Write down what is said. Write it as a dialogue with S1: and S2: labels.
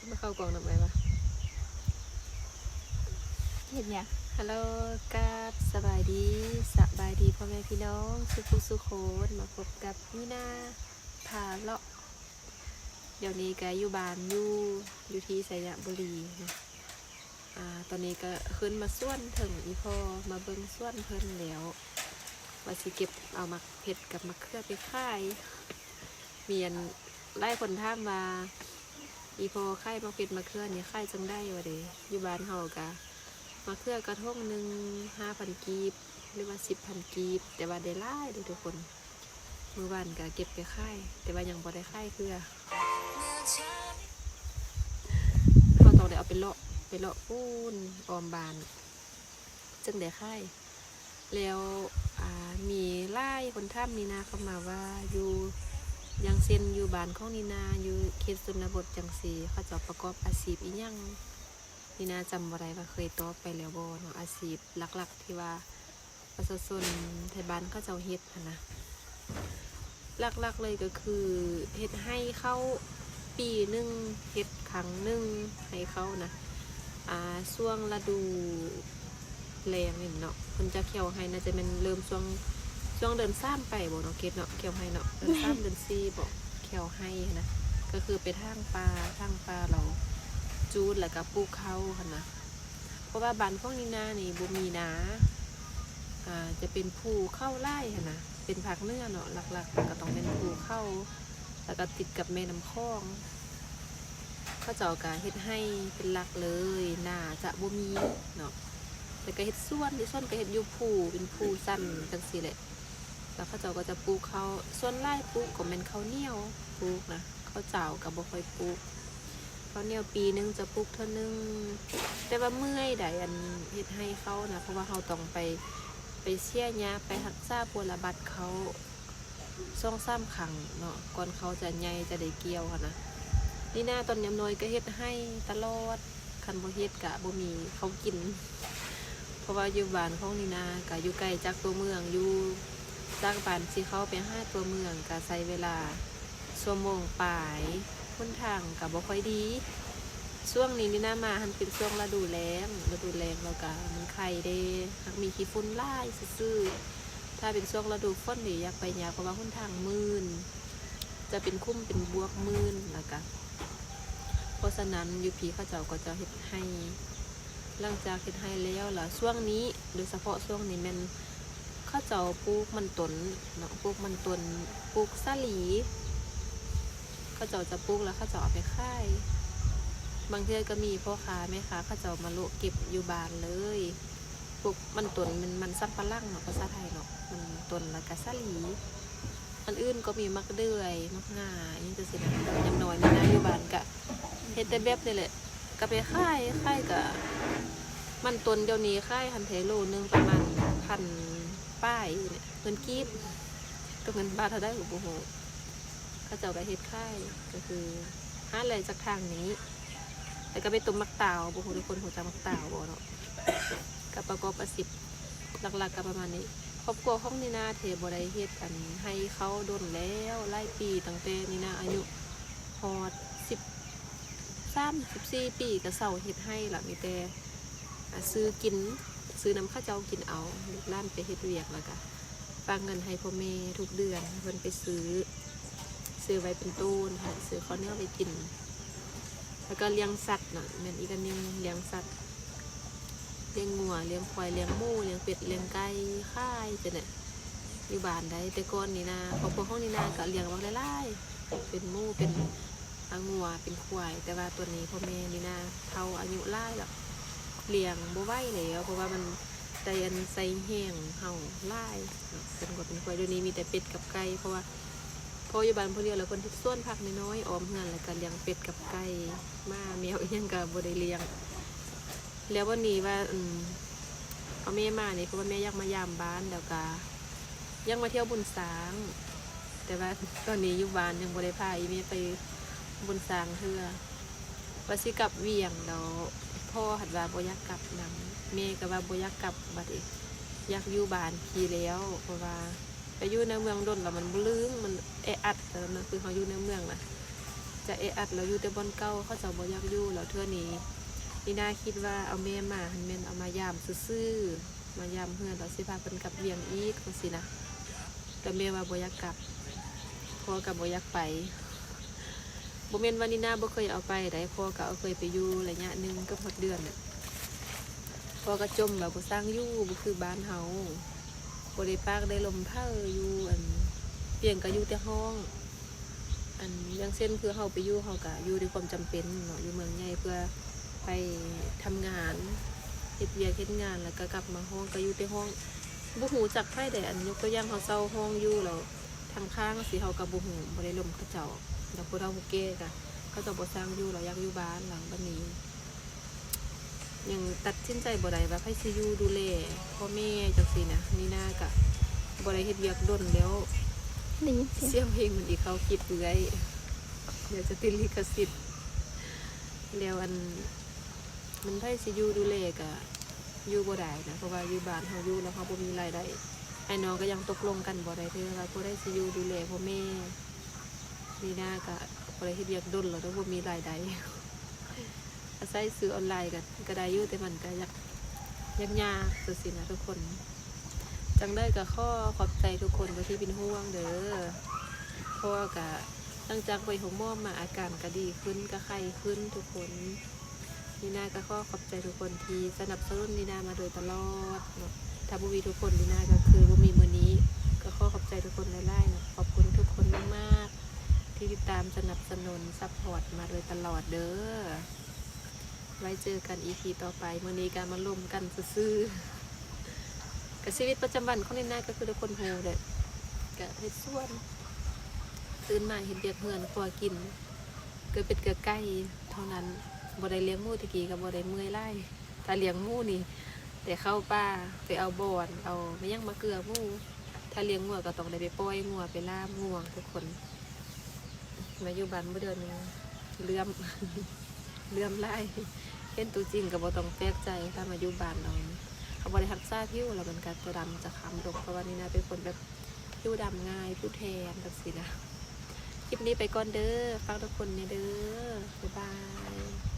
S1: มาเข้ากล่องทำไมวะ
S2: เห็นเนี่ย
S1: ฮัลโหลกับสบายดีพ่อแม่พี่น้องสุโขนมาพบกับนี่นาพาเลาะเดี๋ยวนี้ก็อยู่บ้านอยู่ที่สระบุรีตอนนี้ก็ขึ้นมาส่วนถึงอีพอมาเบิ่งส่วนเพิ่นแล้วว่าสิเก็บเอามักเผ็ดกับมักเขือไปค่ายเมียนไล่คนท่ามมาอีพอค่ายมักเผ็ดมักเขือนี่ค่ายจังได้วะเด้อยู่บ้านเฮากะมักเขือกระทงหนึ่ง5,000 กีบหรือว่า10,000 กีบแต่ว่าได้หลายเลยทุกคนเมื่อวานก็เก็บไปค่ายแต่ว่ายังบ่ได้ค่ายเขือเขาต้องได้เอาไปเลาะปูนออมบานจึงได้ค่ายแล้วมีไล่คนท่ามนีนาเข้ามาว่าอยู่ยังเซ็นอยู่บ้านของนีนาอยู่เขตชนบทจังสีเขาจะประกอบอาชีพอีหยังนีนาจำบ่ได้ว่าเคยตอบไปแล้วบ่เนาะอาชีพหลักๆที่ว่าประชาชนไทยบ้านเขาเจ้าเฮ็ดนะหลักๆเลยก็คือเฮ็ดให้เขาปีนึงเฮ็ดครั้งนึงให้เขานะช่วงฤดูแรงนี่เนาะคนจะเขียวให้น่าจะเป็นเริ่มช่วงเดือน3ไปบ่เนาะเกตเนาะเขียวให้เนาะเดือน3เดือน4บ่เขียวให้นะก็คือไปทางปลาเราจูดแล้วก็ปลูกข้าวหั่นนะเพราะว่าบ้านพวกนี้นานี่บ่มีนาจะเป็นภูเข้าไร่หั่นนะเป็นภาคเหนือเนาะหลักๆก็ต้องเป็นภูเข้าแล้วก็ติดกับแม่น้ำคลองเขาเจ้าก็เฮ็ดให้เป็นหลักเลยน่าจะบ่มีเนาะแต่ก็เฮ็ดส่วนก็เฮ็ดอยู่ภูเป็นภูสั้นจังซี่แหละแล้วเขาเจ้าก็จะปลูกข้าวส่วนไร่ปลูกก็แม่นข้าวเหนียวปลูกนะข้าวเจ้าก็บ่ค่อยปลูกข้าวเหนียวปีนึงจะปลูกเท่านึงแต่ว่าเมื่อยได้อันเฮ็ดให้เขานะเพราะว่าเขาต้องไปเสียหญ้าไปรักษาปวดบัดเขา2-3 ครั้งเนาะก่อนเขาจะใหญ่จะได้เกี่ยวค่ะนะนี่หน้าตอนยามน้อยก็เฮ็ดให้ตลอดคันบ่เฮ็ดกะบ่มีเขากินเพราะว่าอยู่บ้านของนี่นากะอยู่ใกล้จากตัวเมืองอยู่จากบ้านสิเข้าไป5ตัวเมืองกะใช้เวลาชั่วโมงปลายหนทางกะบ่ค่อยดีช่วงนี้นี่นามาหันเป็นช่วงฤดูแล้งแล้วก็มันไข่เด้หักมีขี้ฝุ่นหลายซื่อๆถ้าเป็นช่วงฤดูฝนนี่อยากไปยากเพราะว่าหนทางมืนจะเป็นคุ้มเป็นบวกมืนแล้วก็เพราะฉะนั้นอยู่พี่เขาเจ้าก็จะเฮ็ดให้หลังจากเฮ็ดให้แล้วล่ะช่วงนี้โดยเฉพาะช่วงนี้แม่นเขาเจ้าปลูกมันต้นเนาะปลูกมันต้นปลูกสาลีเขาเจ้าจะปลูกแล้วเขาเจ้าเอาไปขายบางเทื่อก็มีพ่อค้าแม่ค้าเขาเจ้ามาโลเก็บอยู่บ้านเลยปลูกมันต้นมันซับปะลั่งเนาะภาษาไทยเนาะมันต้นแล้วก็สาลีอันอื่นก็มีมักเดือยมักง่าอย่างจังซี่นะยามน้อยนี่นะอยู่บ้านก็เฮ็ดแต่แบบนี่แหละก็ไปขายก็มันต้นเดี๋ยวนี้ขายหันเทโลนึงประมาณ1,000 ป้ายเนี่ยเงินกีบก็เงินบาทเท่าได้หรือบ่ฮู้เขาเจ้าก็เฮ็ดขายก็คือหาอะไรจากทางนี้แล้วก็ไปต้มมักตาวบ่ฮู้ทุกคนฮู้จักมักตาวบ่เนาะก็ประกอบอาชีพหลักๆก็ประมาณนี้ครอบครัวของนี่นาเทบ่ได้เฮ็ดอันให้เขาโดนแล้วหลายปีตั้งแต่นี่นาอายุฮอด14 ปีก็เซาเฮ็ดให้ล่ะมีแต่ซื้อกินซื้อน้ำข้าวเจ้ากินเอาลูกหลานไปเฮ็ดเวียกแล้วก็ฝากเงินให้พ่อแม่ทุกเดือนเพิ่นไปซื้อไว้เป็นตู้ค่ะซื้อข้าวเหนียวไปกินแล้วก็เลี้ยงสัตว์น่ะแม่นอีกอันนึงเลี้ยงสัตว์เลี้ยงงัวเลี้ยงควายเลี้ยงหมูเลี้ยงเป็ดเลี้ยงไก่ค่ายจังได๋อยู่บ้านได้แต่ก่อนนี่นะครอบครัวของนี่นาก็เลี้ยงบักหลายๆเป็นหมูเป็นงัวเป็นควายแต่ว่าตัวนี้พ่อแม่นี่นาเฒ่าอายุหลายแล้วเลี้ยงบ่ไหวแล้วเพราะว่ามันใจอันใส่แห้งเห่าหลายเป็นก็เป็นควายเดี๋ยวนี้มีแต่เป็ดกับไก่เพราะว่าพออยู่บ้านผู้เดียวแล้วคนที่ส่วนพักน้อยๆออมเฮือนแล้วก็เลี้ยงเป็ดกับไก่ม้าแมวอีหยังก็บ่ได้เลี้ยงแล้ววันนี้ว่าเอาแม่มานี่เพราะว่าแม่อยากมายามบ้านแล้วก็ยังมาเที่ยวบุญสางแต่ว่าตอนนี้อยู่บ้านยังบ่ได้พาอีแม่ไปบุญสางเทื่อว่าสิกลับเวียงแล้วพ่อหัดว่าบ่อยากกลับนำแม่ก็ว่าบ่อยากกลับบัดนี้อยากอยู่บ้านพี่แล้วเพราะว่าไปอยู่ในเมืองดนแล้วมันบ่ลืมมันแออัดแล้วนะคือเฮาอยู่ในเมืองน่ะ จะเอะอัดแล้วอยู่แต่บ่อนเก่าเขาจะบ่อยากอยู่แล้วเทื่อนี้นี่น่าคิดว่าเอาแม่มาหันแม่นเอามายามซื่อๆมายามเฮือนแล้วสิพาเพิ่นกลับเวียงอีกจังซี่นะแต่แม่ว่าบ่อยากกลับพ่อก็บ่อยากไปบ่แม่นว่านี่นาบ่เคยเอาไปได้พ่อก็เอาเคยไปอยู่ระยะหนึงก็หมดเดือนน่ะพ่อก็จมแบบบ่สร้างอยู่บ่คือบ้านเฮาบ่ได้ปากได้ลมเผาอยู่อันเปียงก็อยู่แต่ห้องอันอย่างเช่นคือเฮาไปอยู่เฮาก็อยู่ด้วยความจำเป็นเนาะอยู่เมืองใหญ่เพื่อไปทำงานเฮ็ดเวียกเฮ็ดงานแล้วก็กลับมาห้องก็อยู่แต่ห้องบ่ฮู้จักไผได้อันยกตัวอย่างเฮาเช่าห้องอยู่แล้วทางข้างสิเฮาก็บ่ฮู้บ่ได้ล่มเขาเจ้าแล้วผู้เฒ่าผู้แก่ก็เขาเจ้าบ่สร้างอยู่แล้วอยากอยู่บ้านหลังบัดนี้ยังตัดสินใจบ่ได้ว่าไผสิอยู่ดูแลพ่อแม่จังซี่นะนี่นาก็บ่ได้เฮ็ดเวียกดนแล้ว
S2: ได้ยินเสียง
S1: เสียงเพลงมันอีกเขาคิดเบื่อยเดี๋ยวจะติดลิขสิทธิ์แล้วอันมันไผสิอยู่ดูแลก็อยู่บ่ได้นะเพราะว่าอยู่บ้านเฮาอยู่แล้วเฮาบ่มีรายได้ไอ้น้องก็ยังตกลงกันบ่ได้เด้อว่าบ่ได้สิอยู่ดูแลพ่อแม่นี่นาก็บ่ได้เฮ็ดเวียกดนแล้วบ่มีรายได้อาศัยซื้อออนไลน์ก็ได้อยู่แต่มันก็ยากยากจังซี่นะทุกคนจังได้ก็ขอบใจทุกคนที่เป็นห่วงเด้อเพราะว่าก็ตั้งจากไปของม่อมมาอาการก็ดีขึ้นก็ไข้ขึ้นทุกคนนีน่าก็ขอบใจทุกคนที่สนับสนุนนีน่ามาโดยตลอดเนาะถ้าบ่มีทุกคนนีน่าก็คือบ่มีมื้อนี้ก็ขอบใจทุกคนหลายๆเนาะขอบคุณทุกคนมากๆที่ติดตามสนับสนุนซัพพอร์ตมาโดยตลอดเด้อไว้เจอกัน EP ต่อไปมื้อนี้ก็มาร่วมกันซื่อๆกับชีวิตประจำวันของนีน่าก็คือทุกคนโหเด้อก็เฮ็ดสวนตื่นมาเฮ็ดเวียกเฮือนครัวกินเกิดเป็ดเกิดไก่เท่านั้นบ่ได้เลี้ยงหมูตะกี้ก็บ่ได้เมื่อยไล่ถ้าเลี้ยงหมูนี่แต่เข้าป่าไปเอาบ่อนเอาไม่ยังมาเกลือหมูถ้าเลี้ยงงัวก็ต้องได้ไปปล่อยงัวไปล่ามงัวทุกคนมาอยู่บ้านบ่เดือนนึงเลื่อม เลื่อมไล่เห็นตัวจริงก็บ่ต้องแปลกใจถ้ามาอยู่บ้านเราเขาบ่ได้รักษาผิวแล้วมันก็จะดำจะคล้ำดกเพราะว่านี่นะเป็นคนแบบผิวดำง่ายผิวแทนแบบสินะคลิปนี้ไปก่อนเด้อฝากทุกคนเนี่ยเด้อบ๊ายบาย